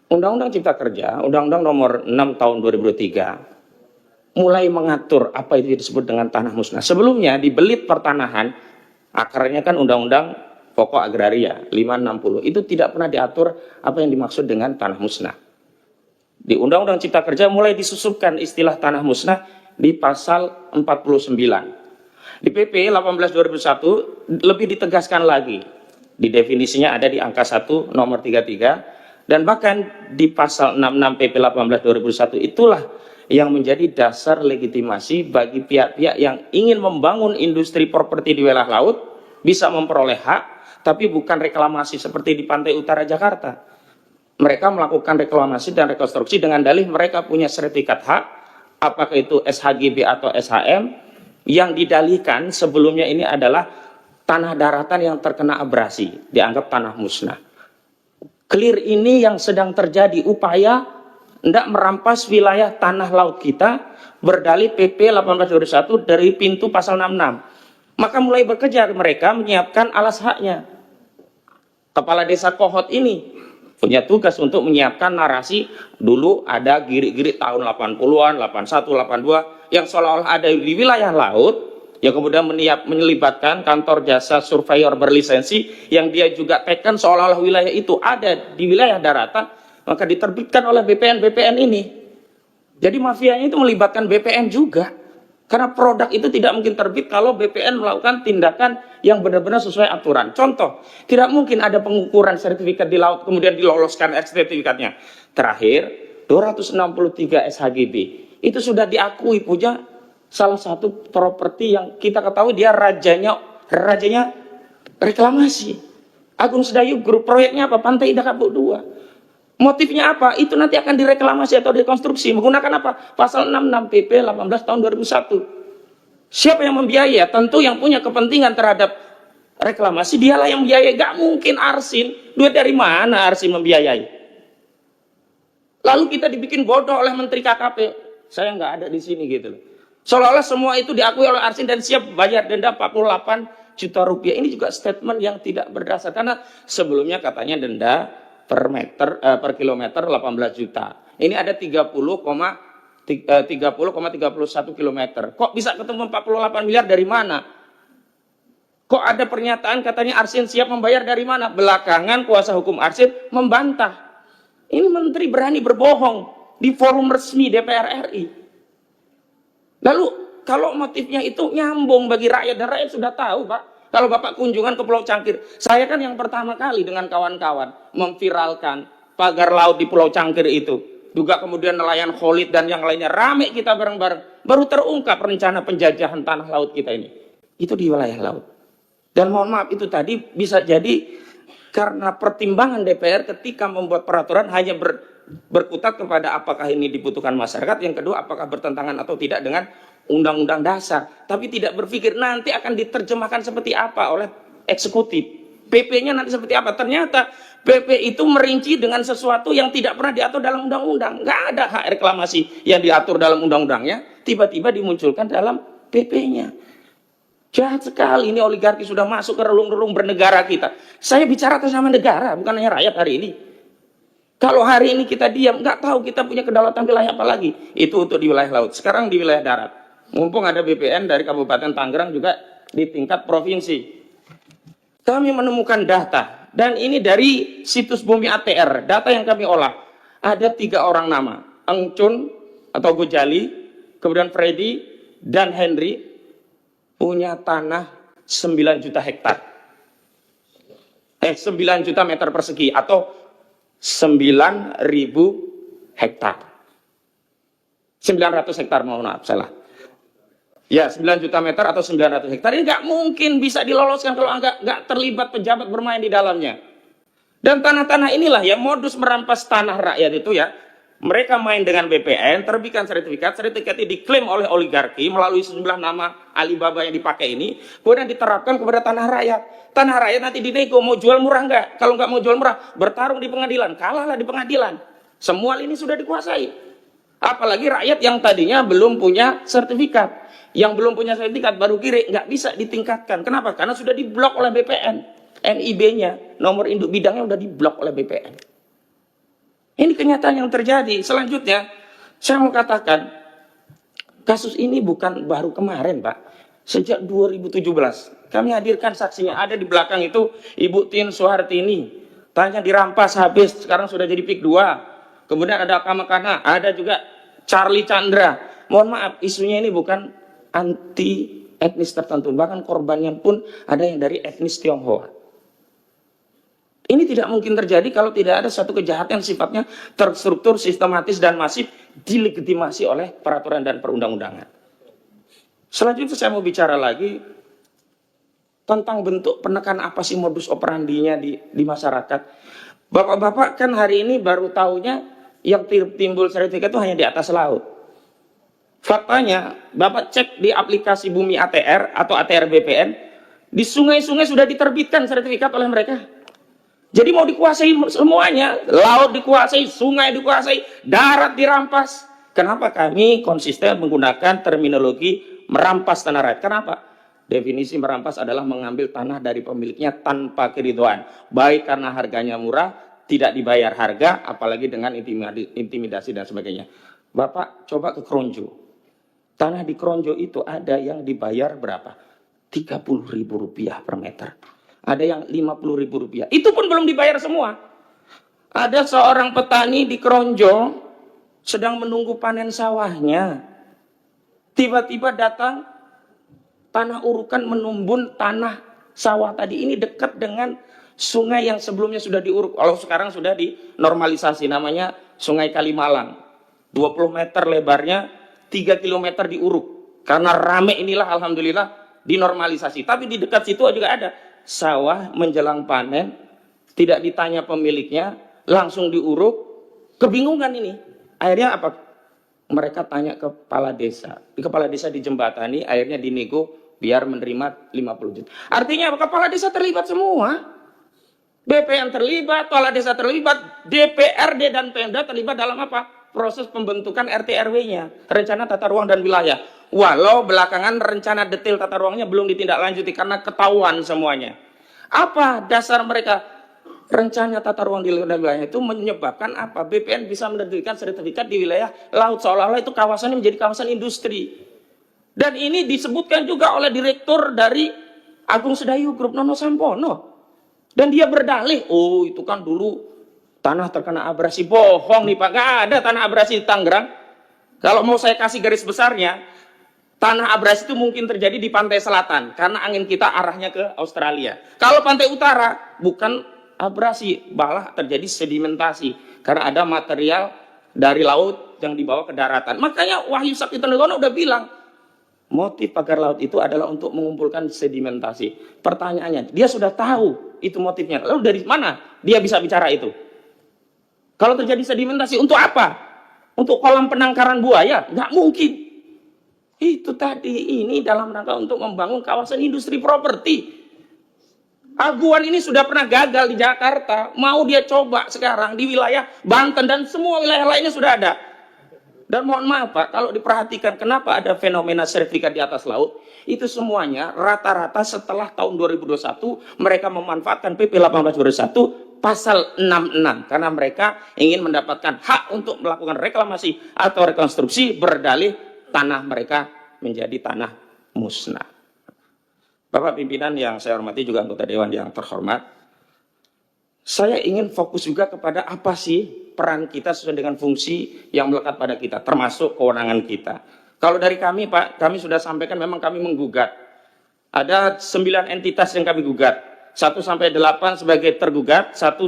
Undang-Undang Cipta Kerja, Undang-Undang Nomor 6 Tahun 2003, mulai mengatur apa itu disebut dengan tanah musnah. Sebelumnya di belit pertanahan, akarnya kan Undang-Undang Pokok Agraria 560, itu tidak pernah diatur apa yang dimaksud dengan tanah musnah. Di Undang-Undang Cipta Kerja mulai disusupkan istilah tanah musnah di pasal 49. Di PP 18 2001 lebih ditegaskan lagi. Di definisinya ada di angka 1 nomor 33, dan bahkan di pasal 66 PP 18 2001 itulah yang menjadi dasar legitimasi bagi pihak-pihak yang ingin membangun industri properti di wilayah laut bisa memperoleh hak, tapi bukan reklamasi seperti di pantai utara Jakarta. Mereka melakukan reklamasi dan rekonstruksi dengan dalih mereka punya sertifikat hak, apakah itu SHGB atau SHM, yang didalihkan sebelumnya ini adalah tanah daratan yang terkena abrasi, dianggap tanah musnah. Clear ini yang sedang terjadi, upaya hendak merampas wilayah tanah laut kita, berdalih PP 1821 dari pintu pasal 66. Maka mulai bekerja mereka menyiapkan alas haknya. Kepala desa Kohot ini punya tugas untuk menyiapkan narasi. Dulu ada girik-girik tahun 80-an, 81, 82 yang seolah-olah ada di wilayah laut, yang kemudian menyelibatkan kantor jasa surveyor berlisensi yang dia juga tekan seolah-olah wilayah itu ada di wilayah daratan, maka diterbitkan oleh BPN ini. Jadi mafianya itu melibatkan BPN juga. Karena produk itu tidak mungkin terbit kalau BPN melakukan tindakan yang benar-benar sesuai aturan. Contoh, tidak mungkin ada pengukuran sertifikat di laut kemudian diloloskan sertifikatnya. Terakhir, 263 SHGB. Itu sudah diakui punya salah satu properti yang kita ketahui dia rajanya reklamasi. Agung Sedayu Group, proyeknya apa? Pantai Indah Kapuk 2. Motifnya apa? Itu nanti akan direklamasi atau rekonstruksi. Menggunakan apa? Pasal 66 PP 18 tahun 2001. Siapa yang membiayai? Tentu yang punya kepentingan terhadap reklamasi, dialah yang membiayai. Gak mungkin Arsin. Duit dari mana Arsin membiayai? Lalu kita dibikin bodoh oleh Menteri KKP. Saya nggak ada di sini gitu loh. Seolah-olah semua itu diakui oleh Arsin dan siap bayar denda 48 juta rupiah. Ini juga statement yang tidak berdasar. Karena sebelumnya katanya denda per kilometer 18 juta. Ini ada 30,31 kilometer. Kok bisa ketemu 48 miliar dari mana? Kok ada pernyataan katanya Arsin siap membayar dari mana? Belakangan kuasa hukum Arsin membantah. Ini menteri berani berbohong di forum resmi DPR RI. Lalu kalau motifnya itu nyambung bagi rakyat, dan rakyat sudah tahu, Pak. Kalau Bapak kunjungan ke Pulau Cangkir, saya kan yang pertama kali dengan kawan-kawan memviralkan pagar laut di Pulau Cangkir itu. Juga kemudian nelayan Khalid dan yang lainnya, rame kita bareng-bareng. Baru terungkap rencana penjajahan tanah laut kita ini. Itu di wilayah laut. Dan mohon maaf, itu tadi bisa jadi karena pertimbangan DPR ketika membuat peraturan hanya berkutat kepada apakah ini dibutuhkan masyarakat. Yang kedua, apakah bertentangan atau tidak dengan undang-undang dasar, tapi tidak berpikir nanti akan diterjemahkan seperti apa oleh eksekutif. PP-nya nanti seperti apa? Ternyata PP itu merinci dengan sesuatu yang tidak pernah diatur dalam undang-undang. Nggak ada hak reklamasi yang diatur dalam undang-undangnya, tiba-tiba dimunculkan dalam PP-nya. Jahat sekali, ini oligarki sudah masuk ke relung-relung bernegara kita. Saya bicara atas nama negara, bukan hanya rakyat hari ini. Kalau hari ini kita diam, nggak tahu kita punya kedaulatan wilayah apa lagi. Itu untuk di wilayah laut. Sekarang di wilayah darat. Mumpung ada BPN dari Kabupaten Tangerang juga di tingkat provinsi. Kami menemukan data, dan ini dari situs Bumi ATR, data yang kami olah. Ada 3 orang nama, Engcun atau Gojali, kemudian Freddy dan Henry, punya tanah 9 juta hektar. 9 juta meter persegi atau 9.000 hektar. 900 hektar, mohon maaf, salah. Ya, 9 juta meter atau 900 hektar. Ini nggak mungkin bisa diloloskan kalau nggak terlibat pejabat bermain di dalamnya. Dan tanah-tanah inilah yang modus merampas tanah rakyat itu ya. Mereka main dengan BPN, terbitkan sertifikat ini diklaim oleh oligarki melalui sejumlah nama Alibaba yang dipakai ini, kemudian diterapkan kepada tanah rakyat. Tanah rakyat nanti dinego, mau jual murah nggak? Kalau nggak mau jual murah, bertarung di pengadilan, kalahlah di pengadilan. Semua ini sudah dikuasai. Apalagi rakyat yang tadinya belum punya sertifikat. Yang belum punya sertifikat baru kiri, nggak bisa ditingkatkan. Kenapa? Karena sudah diblok oleh BPN. NIB-nya, nomor induk bidangnya sudah diblok oleh BPN. Ini kenyataan yang terjadi. Selanjutnya, saya mau katakan, kasus ini bukan baru kemarin, Pak. Sejak 2017, kami hadirkan saksinya. Ada di belakang itu Ibu Tin Soehartini. Tanya dirampas habis, sekarang sudah jadi PIK 2. Kemudian ada Kamakana, ada juga Charlie Chandra. Mohon maaf, isunya ini bukan anti etnis tertentu. Bahkan korbannya pun ada yang dari etnis Tionghoa. Ini tidak mungkin terjadi kalau tidak ada satu kejahatan yang sifatnya terstruktur, sistematis, dan masif dilegitimasi oleh peraturan dan perundang-undangan. Selanjutnya saya mau bicara lagi tentang bentuk penekan apa sih modus operandinya di masyarakat. Bapak-bapak kan hari ini baru tahunya yang timbul sertifikat itu hanya di atas laut. Faktanya, Bapak cek di aplikasi Bumi ATR atau ATR BPN, di sungai-sungai sudah diterbitkan sertifikat oleh mereka. Jadi mau dikuasai semuanya, laut dikuasai, sungai dikuasai, darat dirampas. Kenapa kami konsisten menggunakan terminologi merampas tanah rakyat? Kenapa? Definisi merampas adalah mengambil tanah dari pemiliknya tanpa keridhaan. Baik karena harganya murah, tidak dibayar harga, apalagi dengan intimidasi dan sebagainya. Bapak coba ke Kronjo. Tanah di Kronjo itu ada yang dibayar berapa? Rp30.000 per meter. Ada yang Rp50.000. Itu pun belum dibayar semua. Ada seorang petani di Kronjo sedang menunggu panen sawahnya. Tiba-tiba datang tanah urukan menumbun tanah sawah tadi ini dekat dengan sungai yang sebelumnya sudah diuruk. Kalau sekarang sudah dinormalisasi, namanya Sungai Kalimalang. 20 meter lebarnya, 3 km diuruk. Karena rame inilah alhamdulillah dinormalisasi. Tapi di dekat situ juga ada sawah menjelang panen, tidak ditanya pemiliknya, langsung diuruk. Kebingungan ini. Akhirnya apa? Mereka tanya ke kepala desa. Di kepala desa dijembatani, akhirnya dinego biar menerima 50 juta. Artinya kepala desa terlibat semua. BPN terlibat, kepala desa terlibat, DPRD dan Pemda terlibat dalam apa? Proses pembentukan RT RW-nya, rencana tata ruang dan wilayah. Walau belakangan rencana detail tata ruangnya belum ditindaklanjuti karena ketahuan semuanya. Apa dasar mereka? Rencana tata ruang di wilayah itu menyebabkan apa? BPN bisa menerbitkan sertifikat di wilayah laut, seolah-olah itu kawasannya menjadi kawasan industri. Dan ini disebutkan juga oleh direktur dari Agung Sedayu Group, Nono Sampono. Dan dia berdalih, oh itu kan dulu tanah terkena abrasi. Bohong nih Pak, gak ada tanah abrasi di Tangerang. Kalau mau saya kasih garis besarnya, tanah abrasi itu mungkin terjadi di pantai selatan karena angin kita arahnya ke Australia. Kalau pantai utara bukan abrasi, malah terjadi sedimentasi karena ada material dari laut yang dibawa ke daratan. Makanya Wahyu Sakti Tenggono udah bilang motif pagar laut itu adalah untuk mengumpulkan sedimentasi. Pertanyaannya, dia sudah tahu itu motifnya. Lalu dari mana dia bisa bicara itu? Kalau terjadi sedimentasi untuk apa? Untuk kolam penangkaran buaya? Nggak mungkin. Itu tadi ini dalam rangka untuk membangun kawasan industri properti. Aguan ini sudah pernah gagal di Jakarta, mau dia coba sekarang di wilayah Banten dan semua wilayah lainnya sudah ada. Dan mohon maaf Pak, kalau diperhatikan kenapa ada fenomena sertifikat di atas laut, itu semuanya rata-rata setelah tahun 2021 mereka memanfaatkan PP 18/2021 pasal 66 karena mereka ingin mendapatkan hak untuk melakukan reklamasi atau rekonstruksi berdalih tanah mereka menjadi tanah musnah. Bapak pimpinan yang saya hormati, juga anggota dewan yang terhormat, saya ingin fokus juga kepada apa sih peran kita sesuai dengan fungsi yang melekat pada kita, termasuk kewenangan kita. Kalau dari kami Pak, kami sudah sampaikan memang kami menggugat. Ada 9 entitas yang kami gugat, 1 sampai 8 sebagai tergugat, 1